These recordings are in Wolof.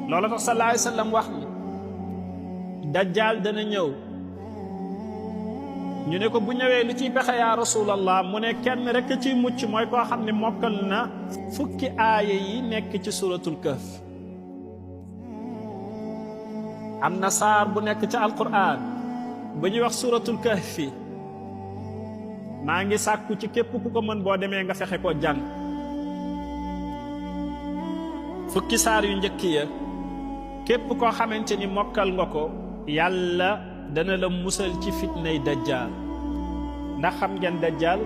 loolu tax sallallahu alayhi wa sallam wax ni dajjal dana ñëw. ñu ne ko bu ñëwee lu ciy pexe yaa rasulallah mu ne kenn rek ciy mucc mooy koo xam ne mokkal na fukki aaya yi nekk ci suratul kahf. am na saar bu nekk ci alquran ba ñuy wax suratul kahfi maa ngi sàkku ci képp ku ko mën boo demee nga fexe koo jàng. fukki saar yu njëkk ya képp koo xamante ni mokkal nga ko yàlla dana la musal ci fitnay dajjal. ndax xam ngeen dajjal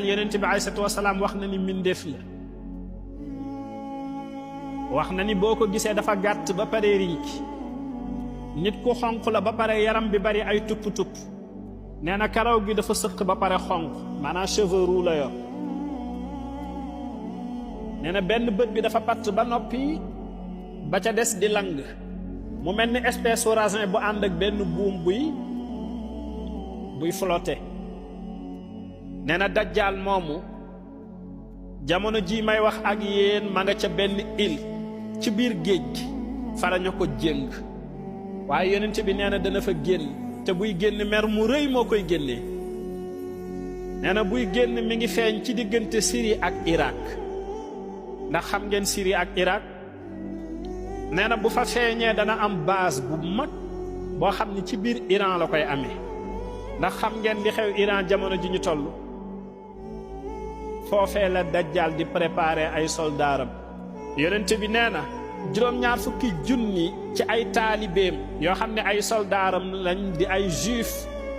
yonent bi alayhi salaatu wasalaam wax na ni mbindeef la. wax na ni boo ko gisee dafa gàtt ba pare riiki nit ku xonq la ba pare yaram bi bari ay tupp-tupp. nee na karaw gi dafa sëq ba pare xonq maanaam cheveux roux la yor. nee na benn bët bi dafa patt ba noppi ba ca des di lang mu mel ni espèce u raisin bu ànd ak benn buum buy flotté. nee na dajjal moomu jamono ji may wax ak yéen ma nga ca benn île ci biir géej gi fara ñu ko jéng waaye yonent bi nee na dana fa génn te buy génn mer mu rëy moo koy génnee. nee na buy génn mi ngi feeñ ci diggante Syrie ak Irak. ndax xam ngeen Syrie ak Irak nee na bu fa feeñee dana am base bu mag boo xam ni ci biir Iran la koy amee. ndax xam ngeen li xew Iran jamono ji ñu toll foofee la dajjal di préparer ay soldaaram. yonent bi nee na juróom-ñaar fukki junni ci ay taalibeem yoo xam ne ay soldaaram lañ di ay juif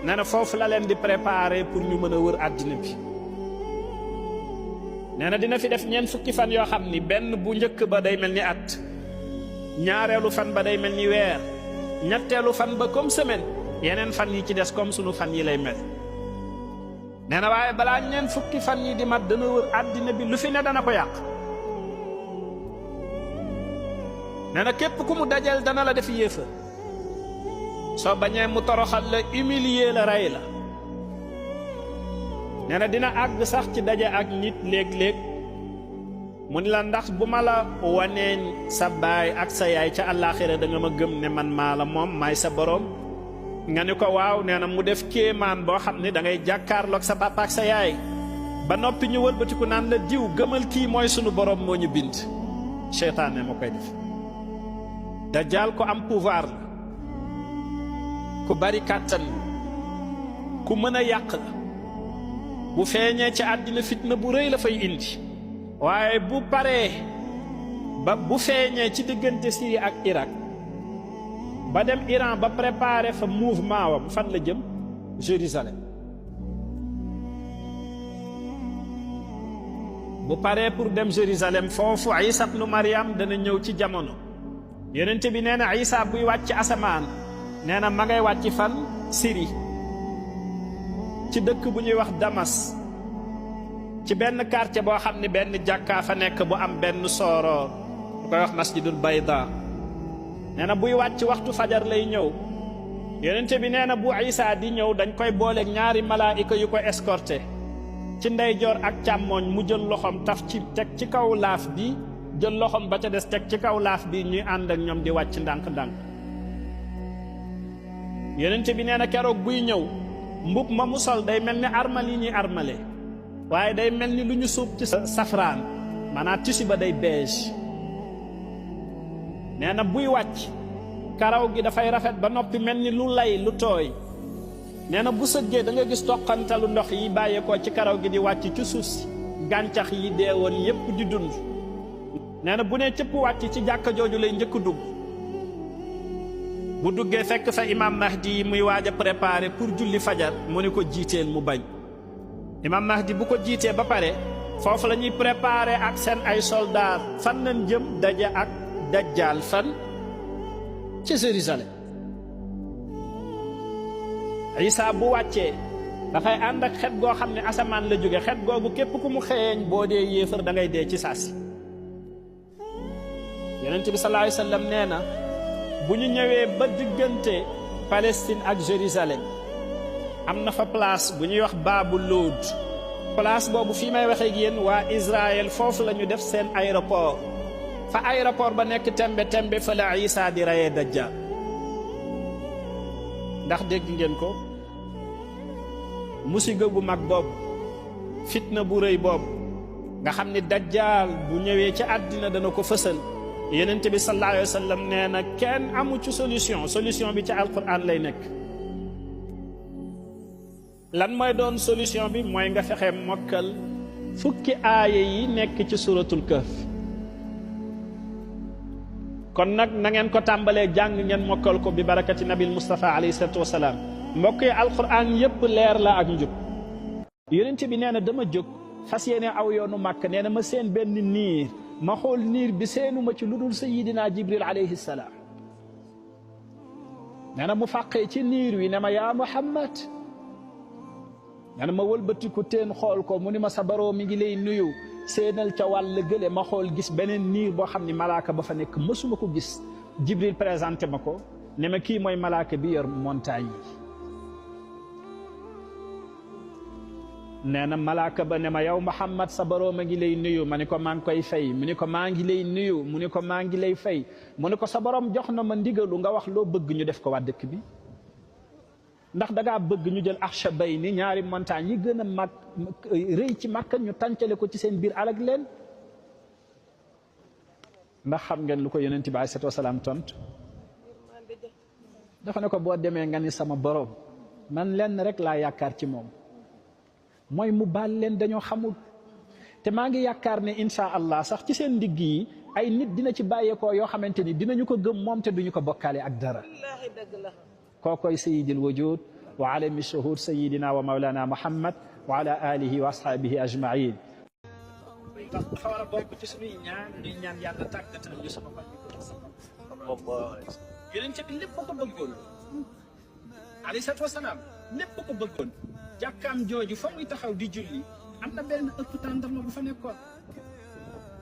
nee na foofu la leen di préparer pour ñu mën a wër àddina bi. nee na dina fi def ñeent fukki fan yoo xam ni benn bu njëkk ba day mel ni at, ñaareelu fan ba day mel ni weer, ñetteelu fan ba comme semaine, yeneen fan yi ci des comme sunu fan yi lay mel. nee na waaye balaa ñeent fukki fan yi di mat dana wër àddina bi lu fi ne dana ko yàq. nee na képp ku mu dajal dana la def yéefa, soo bañee mu toroxal la, humilier la, rey la. nee na dina àgg sax ci daje ak nit léeg-léeg mu ni la ndax bu ma la waneen sa baay ak sa yaay ca àllaaxira da nga ma gëm ne man maa la moom maay sa boroom. nga ni ko waaw. nee na mu def kéemaan boo xam ne da ngay jàkkaarloog sa papa ak sa yaay ba noppi ñu wëlbatiku naan la diw gëmal kii mooy sunu boroom moo ñu bind. seytaane moo koy def. dajjaal ko am pouvoir la, ku bari kàttan, ku mën a yàq la. bu feeñee ci àddina fitna bu rëy la fay indi, waaye bu paree ba bu feeñee ci diggante Syrie ak Irak ba dem Iran ba préparer fa mouvement wam fan la jëm? Jérusalem. bu paree pour dem Jérusalem foofu Isa ibnu Maryam dana ñëw ci jamono. yonent bi nee na Isa buy wàcc asamaan nee na ma ngay wàcc fan? Syrie, ci dëkk bu ñuy wax Damas, ci benn quartier boo xam ne benn jàkkaa fa nekk bu am benn sooroor bu koy wax masjidul bayda. nee na buy wàcc waxtu fajar lay ñëw. yonent bi nee na bu Isa di ñëw dañ koy booleeg ñaari malaayika yu ko escorté ci ndeyjoor ak càmmooñ. mu jël loxoom taf ci teg ci kaw laaf bi, jël loxoom ba ca des teg ci kaw laaf bi, ñuy ànd ak ñoom di wàcc ndànk-ndànk. yonent bi nee na keroog buy ñëw mbub ma mu sol day mel ni armal yi ñuy armale, waaye day mel ni lu ñu suub ci safraan, maanaam tissu ba day beige. nee na buy wàcc karaw gi dafay rafet ba noppi mel ni lu lay lu tooy. nee na bu sëggee da nga gis toqantalu ndox yi bàyyeekoo ci karaw gi di wàcc ci suuf si, gàncax yi deewoon yépp di dund. nee na bu ne cëpp wàcc ci jàkka jooju lay njëkk dugg. bu duggee fekk fa imam Mahdi yi muy waaj a préparé pour julli fajar, mu ne ko jiiteel mu bañ. imam Mahdi bu ko jiitee ba pare foofu la ñuy préparé ak seen ay soldaar fan lañ jëm? daje ak dajjaal fan? ci Jérusalem. Isa bu wàccee dafay ànd ak xet goo xam ne asamaan la jóge. xet googu képp ku mu xeeñ boo dee yéefar da ngay dee ci saasi. yonent bi sallallahu alayhi wa sallam nee na bu ñu ñëwee ba diggante Palestine ak Jérusalem am na fa place bu ñuy wax Baabu Lóod. place boobu fii may waxee ak yéen waa Israël foofu la ñu def seen aéroport. fa aéroport ba nekk tembe tembe fa la Isa di rayee dajjal ndax dégg ngeen ko musiga bu mag boobu fitna bu rëy boobu nga xam ni dajjal bu ñëwee ci àddina dana ko fësal yonent bi sallallahu alayhi wa sallam nee na kenn amu ci solution bi ci alquran lay nekk lan mooy doon solution bi mooy nga fexe mokkal fukki aaya yi nekk ci suratul kahf kon nag na ngeen ko tàmbalee jàng ngeen mokkal ko bi barakati nabil Mustafa alayhi salatu wasalaam mbokk yi alquran yépp leer la ak njub yonent bi nee na dama jóg fas yéene aw yoonu màkk nee na ma seen benn niir ma xool niir bi seenuma ci lu dul sayidina jibril alayhi salaam nee na mu fàqee ci niir wi ne ma yaa Muhammad nee na ma wëlbatiku teen xool ko mu ni ma sa baroo mi ngi lay nuyu seenal ca wàll gële ma xool gis beneen niir boo xam ni malaaka ba fa nekk mësuma ko gis jibril présenté ma ko ne ma kii mooy malaaka bi yor montagne yi nee na malaaka ba ne ma yow Muhammad sa boroom a ngi lay nuyu ma ni ko maa ngi koy fay mu ni ko maa ngi lay nuyu mu ni ko maa ngi lay fay mu ni ko sa boroom jox na ma ndigalu nga wax loo bëgg ñu def ko waa dëkk bi ndax dangaa bëgg ñu jël Akhshabayni ñaari montagne yi gën a mag rëy ci Makka ñu tàncale ko ci seen biir alag leen ndax xam ngeen lu ko yonent bi alayhi salaatu wasalaam tontu dafa ne ko boo demee nga ni sama boroom man lenn rek laa yaakaar ci moom mooy mu baal leen dañoo xamul te maa ngi yaakaar ne insha allah sax ci seen ndigg yi ay nit dina ci bàyyeekoo yoo xamante ni dinañu ko gëm moom te duñu ko bokkaale ak dara kookoy sayidil wujud wa alami shuhud sayidina wa mawlana muhammad wa ala alihi wa ashaabihi ajmain dafa war a bokk ci suñuy ñaan ñuy ñaan yàlla tàggatal ñu sama fan yonent bi lépp ko bëggoon alayhi salaatu wasalaam lépp ko bëggoon jàkkaam jooju fa muy taxaw di julli am na benn ëpp tàndarma bu fa nekkoon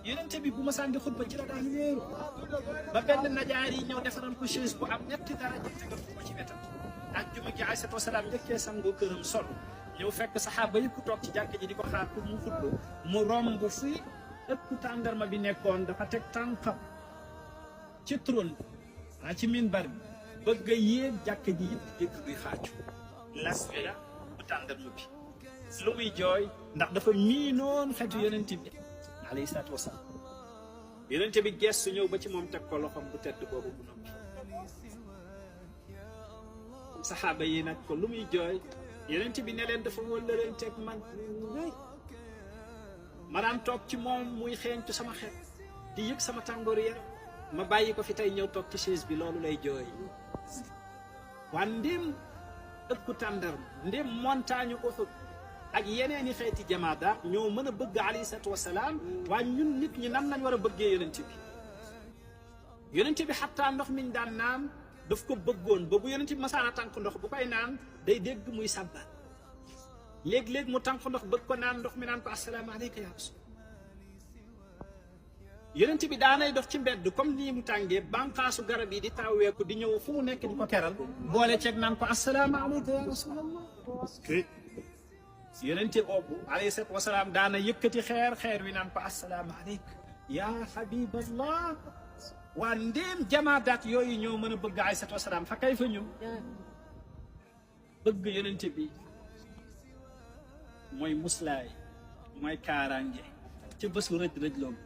yonent bi bu ma sànni xutba ci la daan wéeru ba benn najaar yi ñëw defaral ko chaise bu am ñetti daraja tegal ko ci wetam ak juma gi alayhi salaatu wasalaam njëkkee sangoo këram sol ñëw fekk saxaaba yëpp toog ci jàkk ji di ko xaar pour mu xutba mu romb fi ëpp tàndarma bi nekkoon dafa teg tànkam ci trône bi ci minbar bi bëgg a yéeg jàkk ji yëpp dégg luy xaaju las bi la bu tàndarma bi lu muy jooy ndax dafa miinoon xetu yonent bi alayhi salaatu wasalaam yonent bi gestu ñëw ba ci moom teg ko loxoom bu tedd boobu bu noppi saxaaba yi nag ko lu muy jooy yonent bi ne leen dafa wëllëranteeg man ma daan toog ci moom muy xeeñtu sama xet di yëg sama tàngooru yaram ma bàyyi ko fi tey ñëw toog ci chaise bi loolu lay jooy waa ndéem ëkku tàndarma ndéem montagne Uhud ak yeneeni xeeti jamaada ñoo mën a bëgg alayhi salaatu wasalaam waa ñun nit ñi nan lañ war a bëggee yonent bi xattaa ndox miñ daan naan daf ko bëggoon ba bu yonent bi masaana tànk ndox bu koy naan day dégg muy sàbba léeg-léeg mu tànk ndox bëgg ko naan ndox mi naan ko assalaamu aleyka yaa rasul yonent bi daanay dox ci mbedd comme nii mu tàngee bànqaasu garab yi di tawweeku di ñëw fu mu nekk di ko keral boole ceeg naan ko assalaamu aleyka yaa rasulallah yonent boobu alayhi salaatu wasalaam daana yëkkati xeer wi naan ko assalaamu aleyka yaa habiballah waa ndéem jamaadaat yooyu ñoo mën a bëgg alayhi salaatu wasalaam fa kay fa ñu bëgg yonent bi mooy muslaay mooy kaaraange ci bésu rëj loolu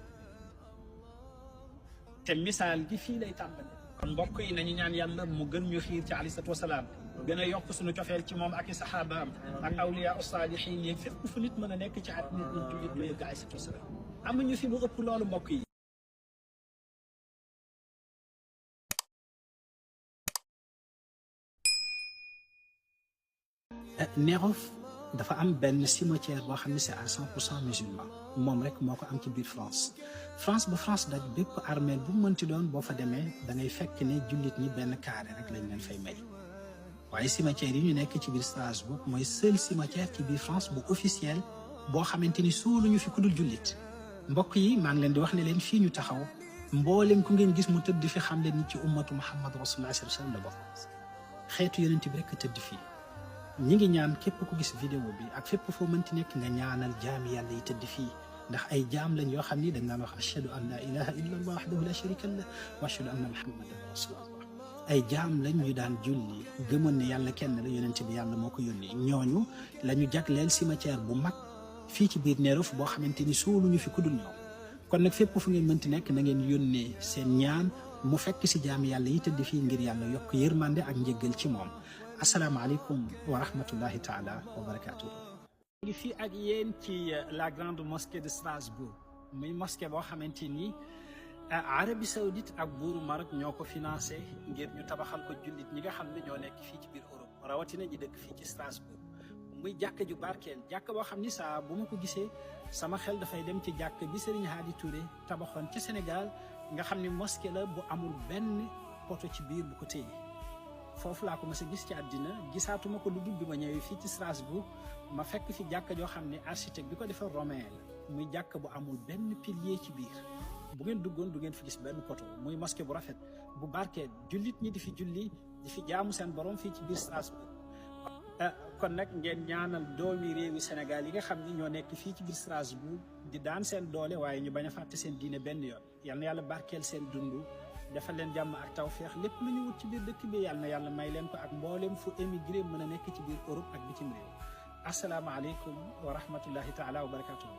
te misaal gi fii lay tàmbale kon mbokk yi nañu ñaan yàlla mu gën ñu xiir ci alayhi salaatu wasalaam gën a yokk suñu cofeel ci moom ak i saxaabaam ak awliya saalihiin yi fépp fu nit mën a nekk ci àddina bi jullit ba yëgg alayhi salaatu wasalaam amuñu fi lu ëpp loolu mbokk yi Nérof dafa am benn cimetière boo xam ne c'est à 100% musulman moom rek moo ko am ci biir France ba France daj bépp armée bu mënti doon boo fa demee da ngay fekk ne jullit ñi benn carré rek lañ leen fay may waaye cimetière yi ñu nekk ci biir Strasbourg mooy seul cimetière ci biir France bu officiel boo xamante ni suuluñu fi ku dul jullit mbokk yi maa ngi leen di wax ne leen fii ñu taxaw mboolem ku ngeen gis mu tëdd fi xam leen ni ci ummatu Muhammad rasulullah sallallahu alayhi wasallam la bokk xeetu yonent bi rek tëdd fii ñi ngi ñaan képp ku gis vidéo bi ak fépp foo mënti nekk nga ñaanal jaami yàlla yi tëdd fii ndax ay jaam lañ yoo xam ni dañ naan wax ashhadu an la ilaha illa allah wahdahu la sharika lah wa ashhadu anna muhammadan rasulullah. ay jaam lañ ñu daan julli gëmoon ne yàlla kenn la, yonent bi yàlla moo ko yónni. ñooñu la ñu jagleel cimetière bu mag fii ci biir Neeruf boo xamante ni suuluñu fi ku dul ñoom. kon nag fépp fu ngeen mënti nekk na ngeen yónnee seen ñaan mu fekk si jaam yàlla yi tëdd fii ngir yàlla yokk yërmande ak njëggal ci moom. asalaamaaleykum wa rahmatullahi taala wa barakatuh. ngi fii ak yéen ci la grande mosquée de Strasbourg, muy mosquée boo xamante ni Arabie Saoudite ak buuru Maroc ñoo ko financé ngir ñu tabaxal ko jullit ñi nga xam ne ñoo nekk fii ci biir Europe, rawatina ñi dëkk fii ci Strasbourg. muy jàkk ju barkeel, jàkk boo xam ni saa bu ma ko gisee sama xel dafay dem ci jàkk bi Serigne Hadi Touré tabaxoon ci Sénégal, nga xam ni mosquée la bu amul benn poto ci biir bu ko téye. foofu laa ko mës a gis ci àddina, gisaatuma ko lu dul bi ma ñëwee fii ci Strasbourg ma fekk fi jàkk joo xam ne architecte bi ko defar romain la, muy jàkk bu amul benn pilier ci biir. bu ngeen duggoon du ngeen fi gis benn poto, muy mosquée bu rafet bu barkeel, jullit ñi di fi julli di fi jaamu seen borom fii ci biir Strasbourg. kon nag ngeen ñaanal doomi réewi Sénégal yi nga xam ni ñoo nekk fii ci biir Strasbourg di daan seen doole waaye ñu bañ a fàtte seen diine benn yoon. yal na yàlla barkeel seen dund, defal leen jàmm ak tawféex, lépp lu ñu wut ci biir dëkk bi yal na yàlla may leen ko ak mbooleem fu émigré mën a nekk ci biir Europe ak bitim réew. asalaamaaleykum wa rahmatullahi taala wa barakatuhu.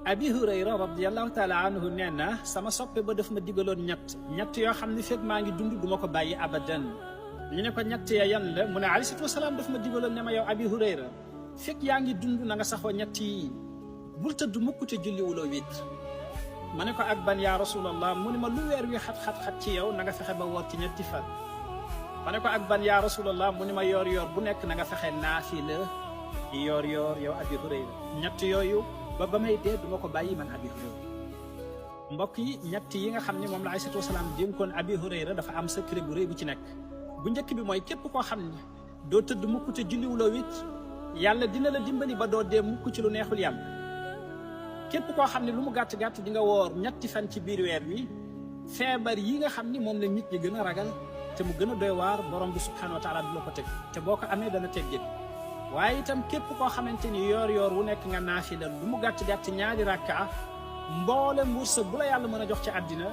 Abi Hurayra radiyallahu taala anhu nee na sama soppe ba daf ma digaloon ñett yoo xam ne fekk maa ngi dund duma ko bàyyi abadan. ñu ne ko ñett ya yan la mu ne alayhi salaatu wasalaam daf ma digaloon ne ma yow Abi Hurayra fekk yaa ngi dund na nga saxoo ñett yi, bul tëdd mukk te julliwuloo wit. ma ne ko ak ban yaa rasulallah, mu ne ma lu weer wi xat-xat-xat ci yow na nga fexe ba woor ci ñetti fan. ma ne ko ak ban yaa rasulallah, mu ne ma yoor bu nekk na nga fexe naafila yoor yow Abi Hurayra. ñett yooyu ba may dee duma ko bàyyi man Abi Hurayra. mbokk yi ñett yi nga xam ne moom la alayhi salaatu wasalaam dénkoon Abi Hurayra dafa am secret bu rëy bu ci nekk. bu njëkk bi mooy képp koo xam ne doo tëdd mukk te julliwuloo wit, yàlla dina la dimbali ba doo dee mukk ci lu neexul yàlla. képp koo xam ne lu mu gàtt-gàtt di nga woor ñetti fan ci biir weer wi, feebar yi nga xam ni moom la nit ñi gën a ragal te mu gën a doy waar borom bi subhanahu wa taala du la ko teg, te boo ko amee dana teggin. waaye itam képp koo xamante ni yoor wu nekk nga naafila lu mu gàtt-gàtt ñaari rakka, mboolem wërsëg bu la yàlla mën a jox ci àddina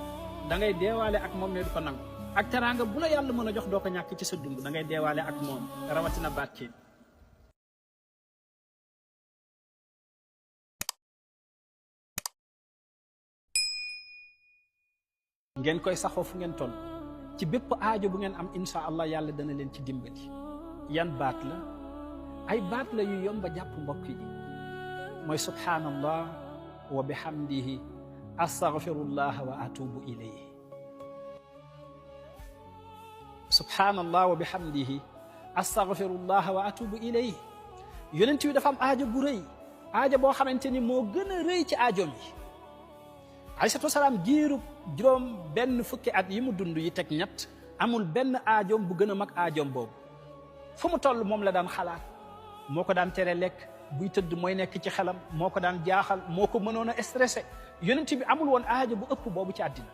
da ngay deewaale ak moom ne du ko nangu. ak teraanga bu la yàlla mën a jox doo ko ñàkk ci sa dund da ngay deewaale ak moom, rawatina barke. ngeen koy saxoo fu ngeen toll ci bépp aajo bu ngeen am insha allah yàlla dana leen ci dimbali. yan baat la? ay baat la yu yomb a jàpp mbokk yi, mooy subhanallah wa bihamdihi astaghfirullah wa atubu ilayhi. subhanallah wa bihamdihi astaghfirullah wa atubu ilayhi. yonent bi dafa am aajo bu rëy, aajo boo xamante ni moo gën a rëy ci aajoom yi. alayhi salaatu wasalaam jiirub juróom benn fukki at yi mu dund yi teg ñett, amul benn aajoom bu gën a mag aajoom boobu. fu mu toll moom la daan xalaat, moo ko daan tere lekk, buy tëdd mooy nekk ci xelam, moo ko daan jaaxal, moo ko mënoon a stressé. yonent bi amul woon aajo bu ëpp boobu ci àddina.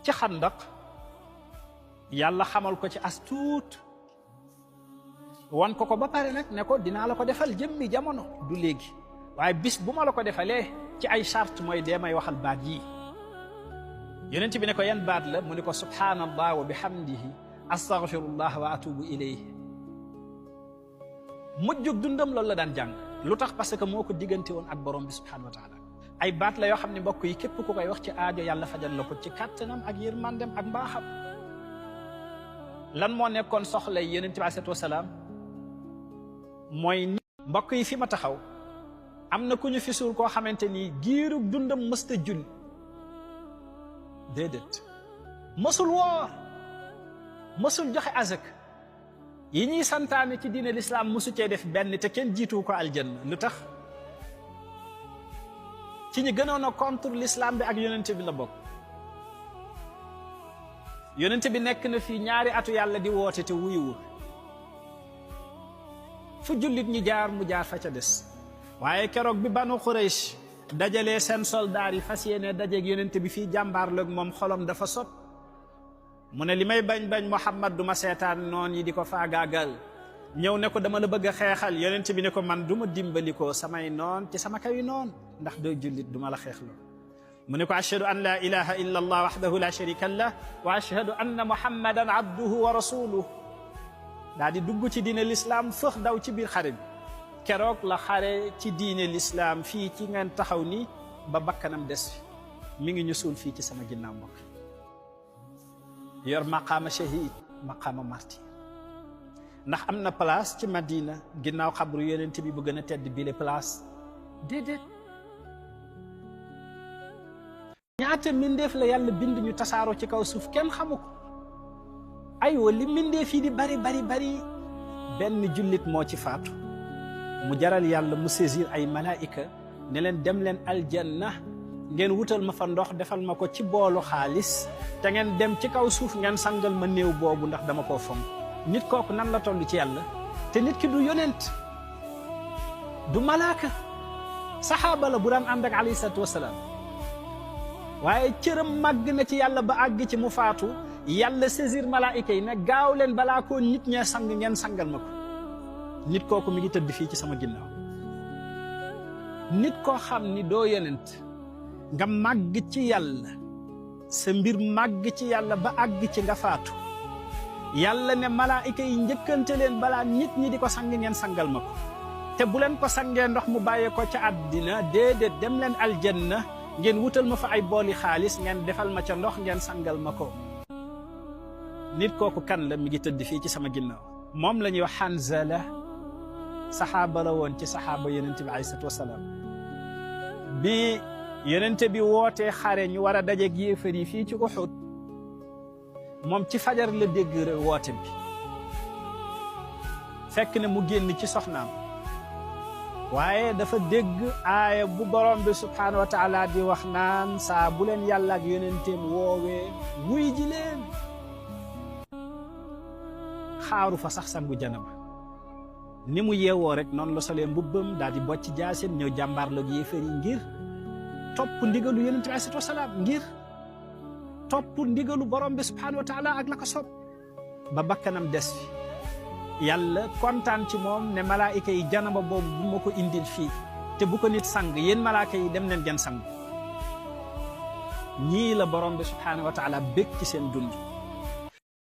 ci xandaq yàlla xamal ko ci as tuut, wan ko ba pare nag ne ko dinaa la ko defal jëmmi jamono, du léegi waaye bis bu ma la ko defalee ci ay charte mooy dee may waxal baat yi. yonent bi ne ko yan baat la? mu ne ko subhanallah wa bihamdihi astaghfirullah wa atubu ilayhi. mujjug dundam loolu la daan jàng. lu tax? parce que moo ko diggante woon ak borom bi subhanahu wa taala. ay baat la yoo xam ne mbokk yi képp ku koy wax ci aajo yàlla fajal la ko ci kàttanam ak yërmandem ak mbaaxam. lan moo nekkoon soxla yi yonent bi alayhi salaatu wasalaam? mooy ni mbokk yi fi ma taxaw am na ku ñu fi suul koo xamante ni giirug dundam mësta julli, déedéet, mësul woor, mësul joxe azak, yi ñuy santaane ci diine l'islam mësu cee def benn, te kenn jiitu ko aljanna. lu tax? ci ñi gënoon a contre l'islam bi ak yonent bi la bokk. yonent bi nekk na fii ñaari atu yàlla di woote te wuyuwul. fu jullit ñi jaar mu jaar fa ca des. waaye keroog bi Banu Quraysh dajalee seen soldaar yi fas yéene dajeeg yonent bi fii jàmbaarloog moom, xolam dafa sot. mu ne li may bañ Muhammad du ma seetaan noon yi di ko faagaagal, ñëw ne ko dama la bëgg a xeexal yonent bi ne ko man du ma dimbalikoo samay noon ci sama kaw noon ndax doo jullit du ma la xeexloo mu ne ko ashhadu an la ilaha illa allah wahdahu la sharika lah wa ashhadu anna muhammadan abduhu wa rasuluhu daa di dugg ci diine l'islam fëx daw ci biir xare bi keroog la xare ci diine l'islam fii ci ngeen taxaw ni ba bakkanam des fi mi ngi ñu suul fii ci sama ginnaaw mbokk yor maqaama shahid maqaama martyr ndax am na place ci Madina ginnaaw xabru yonent bi bu gën a tedd bile place déedéet ñaata mbindeef la yàlla bind ñu tasaaroo ci kaw suuf kenn xamu ko aywa li mbindeef yi di bari benn jullit moo ci faatu mu jaral yàlla mu saisir ay malaayika ne leen dem leen aljanna ngeen wutal ma fa ndox defal ma ko ci boolu xaalis te ngeen dem ci kaw suuf ngeen sangal ma néew boobu ndax dama koo fonk nit kooku nan la toll ci yàlla te nit ki du yonent du malaaka saxaaba la bu daan ànd ak alayhi salaatu wasalaam waaye cëram màgg na ci yàlla ba àgg ci mu faatu yàlla saisir malaayika yi ne gaaw leen balaa koo nit ñee sang ngeen sangal ma ko nit kooku mi ngi tëdd fii ci sama ginnaaw nit koo xam ni doo yonent nga màgg ci yàlla sa mbir màgg ci yàlla ba àgg ci nga faatu yàlla ne malaayika yi njëkkante leen balaa nit ñi di ko sang ngeen sangal ma ko te bu leen ko sangee ndox mu bàyyee ko ca àddina déedéet dem leen aljanna ngeen wutal ma fa ay booli xaalis ngeen defal ma ca ndox ngeen sangal ma ko nit kooku kan la mi ngi tëdd fii ci sama ginnaaw moom la ñuy wax Hanzala saxaaba la woon ci saxaaba yonente bi alayhi salaatu wasalaam bi yonente bi wootee xare ñu war a dajeeg yéefar yi fii ci Uhud moom ci fajar la dégg woote bi fekk ne mu génn ci soxnaam waaye dafa dégg aaya bu borom bi subhaanahu wa taala di wax naan saa bu leen yàlla ak yonenteem woowee wuy ji leen xaaru fa sax sangu janaba ni mu yeewoo rek noonu la solee mbubbam daal di bocc jaaseem ñëw jàmbaarloog yéefar yi ngir topp ndigalu yonente bi alayhi salaatu wasalaam ngir topp ndigalu borom bi subhaanahu wa taala ak la ko sopp ba bakkanam des fi yàlla kontaan ci moom ne malaayika yi janaba boobu bu ma ko indil fii te bu ko nit sang yéen malaayika yi dem leen ngeen sang ñii la borom bi subhaanahu wa taala bég ci seen dund